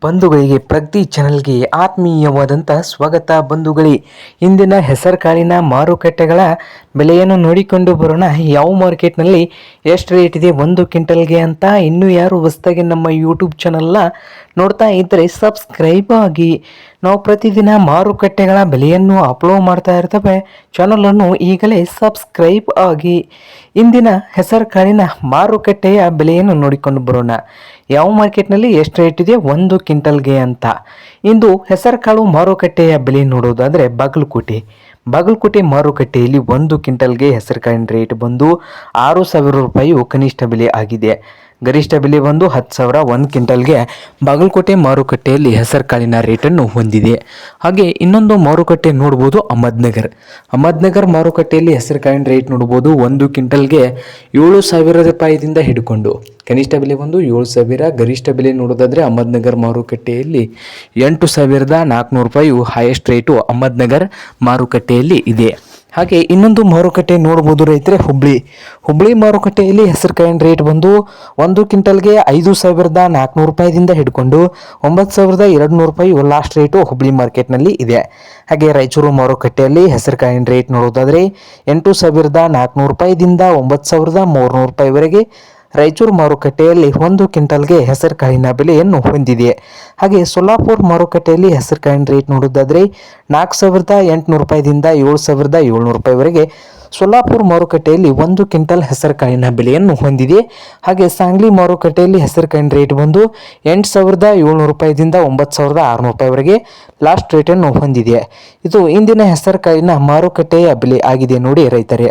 ಬಂಧುಗಳಿಗೆ ಪ್ರಗತಿ ಚಾನೆಲ್ಗೆ ಆತ್ಮೀಯವಾದಂಥ ಸ್ವಾಗತ. ಬಂಧುಗಳೇ, ಇಂದಿನ ಹೆಸರುಕಾಳಿನ ಮಾರುಕಟ್ಟೆಗಳ ಬೆಲೆಯನ್ನು ನೋಡಿಕೊಂಡು ಬರೋಣ. ಯಾವ ಮಾರ್ಕೆಟ್ನಲ್ಲಿ ಎಷ್ಟು ರೇಟ್ ಇದೆ ಒಂದು ಕ್ವಿಂಟಲ್ಗೆ ಅಂತ. ಇನ್ನೂ ಯಾರು ಹೊಸದಾಗಿ ನಮ್ಮ ಯೂಟ್ಯೂಬ್ ಚಾನಲ್ನ ನೋಡ್ತಾ ಇದ್ದರೆ ಸಬ್ಸ್ಕ್ರೈಬ್ ಆಗಿ. ನಾವು ಪ್ರತಿದಿನ ಮಾರುಕಟ್ಟೆಗಳ ಬೆಲೆಯನ್ನು ಅಪ್ಲೋಡ್ ಮಾಡ್ತಾ ಇರ್ತವೆ. ಚಾನಲನ್ನು ಈಗಲೇ ಸಬ್ಸ್ಕ್ರೈಬ್ ಆಗಿ. ಇಂದಿನ ಹೆಸರುಕಾಳಿನ ಮಾರುಕಟ್ಟೆಯ ಬೆಲೆಯನ್ನು ನೋಡಿಕೊಂಡು ಬರೋಣ. ಯಾವ ಮಾರ್ಕೆಟ್ನಲ್ಲಿ ಎಷ್ಟು ರೇಟ್ ಇದೆ ಒಂದು ಕ್ವಿಂಟಲ್ಗೆ ಅಂತ. ಇಂದು ಹೆಸರುಕಾಳು ಮಾರುಕಟ್ಟೆಯ ಬೆಲೆ ನೋಡೋದಾದರೆ ಬಾಗಲಕೋಟೆ ಮಾರುಕಟ್ಟೆಯಲ್ಲಿ ಒಂದು ಕ್ವಿಂಟಲ್ಗೆ ಹೆಸರುಕಾಳಿನ ರೇಟ್ ಬಂದು 6,000 ರೂಪಾಯಿ ಕನಿಷ್ಠ ಬೆಲೆ ಆಗಿದೆ. ಗರಿಷ್ಠ ಬೆಲೆ ಬಂದು 10,000 ಒಂದು ಕ್ವಿಂಟಲ್ಗೆ ಬಾಗಲಕೋಟೆ ಮಾರುಕಟ್ಟೆಯಲ್ಲಿ ಹೆಸರುಕಾಳಿನ ರೇಟನ್ನು ಹೊಂದಿದೆ. ಹಾಗೆ ಇನ್ನೊಂದು ಮಾರುಕಟ್ಟೆ ನೋಡ್ಬೋದು ಅಹಮದ್ನಗರ್ ಮಾರುಕಟ್ಟೆಯಲ್ಲಿ ಹೆಸರುಕಾಳಿನ ರೇಟ್ ನೋಡ್ಬೋದು. ಒಂದು ಕ್ವಿಂಟಲ್ಗೆ 7,000 ರೂಪಾಯಿದಿಂದ ಹಿಡ್ಕೊಂಡು ಕನಿಷ್ಠ ಬೆಲೆ ಬಂದು 7,000, ಗರಿಷ್ಠ ಬೆಲೆ ನೋಡೋದಾದರೆ ಅಹಮದ್ನಗರ್ ಮಾರುಕಟ್ಟೆಯಲ್ಲಿ 8,400 ರೂಪಾಯಿ ಹೈಯೆಸ್ಟ್ ರೇಟು ಅಹಮದ್ನಗರ್ ಮಾರುಕಟ್ಟೆಯಲ್ಲಿ ಇದೆ. ಹಾಗೆ ಇನ್ನೊಂದು ಮಾರುಕಟ್ಟೆ ನೋಡ್ಬೋದು ರೈತರೆ, ಹುಬ್ಳಿ ಮಾರುಕಟ್ಟೆಯಲ್ಲಿ ಹೆಸರುಕಾಳಿನ ರೇಟ್ ಬಂದು ಒಂದು ಕ್ವಿಂಟಲ್ಗೆ 5,400 ರೂಪಾಯಿದಿಂದ ಹಿಡ್ಕೊಂಡು 9,200 ರೂಪಾಯಿ ಲಾಸ್ಟ್ ರೇಟು ಹುಬ್ಳಿ ಮಾರ್ಕೆಟ್ನಲ್ಲಿ ಇದೆ. ಹಾಗೆ ರಾಯಚೂರು ಮಾರುಕಟ್ಟೆಯಲ್ಲಿ ಹೆಸರುಕಾಳಿನ ರೇಟ್ ನೋಡೋದಾದರೆ 8,400 ರೂಪಾಯಿದಿಂದ 9,300 ರೂಪಾಯಿವರೆಗೆ ರಾಯಚೂರು ಮಾರುಕಟ್ಟೆಯಲ್ಲಿ ಒಂದು ಕ್ವಿಂಟಲ್ಗೆ ಹೆಸರುಕಾಳಿನ ಬೆಲೆಯನ್ನು ಹೊಂದಿದೆ. ಹಾಗೆ ಸೊಲ್ಲಾಪುರ ಮಾರುಕಟ್ಟೆಯಲ್ಲಿ ಹೆಸರುಕಾಳಿನ ರೇಟ್ ನೋಡೋದಾದರೆ 4,800 ರೂಪಾಯಿದಿಂದ 7,700 ರೂಪಾಯಿವರೆಗೆ ಸೊಲ್ಲಾಪುರ ಮಾರುಕಟ್ಟೆಯಲ್ಲಿ ಒಂದು ಕ್ವಿಂಟಲ್ ಹೆಸರುಕಾಳಿನ ಬೆಲೆಯನ್ನು ಹೊಂದಿದೆ. ಹಾಗೆ ಸಾಂಗ್ಲಿ ಮಾರುಕಟ್ಟೆಯಲ್ಲಿ ಹೆಸರುಕಾಳಿನ ರೇಟ್ ಬಂದು 8,700 ರೂಪಾಯಿದಿಂದ 9,600 ರೂಪಾಯಿವರೆಗೆ ಲಾಸ್ಟ್ ರೇಟನ್ನು ಹೊಂದಿದೆ. ಇದು ಇಂದಿನ ಹೆಸರುಕಾಳಿನ ಮಾರುಕಟ್ಟೆಯ ಬೆಲೆ ಆಗಿದೆ ನೋಡಿ ರೈತರೇ.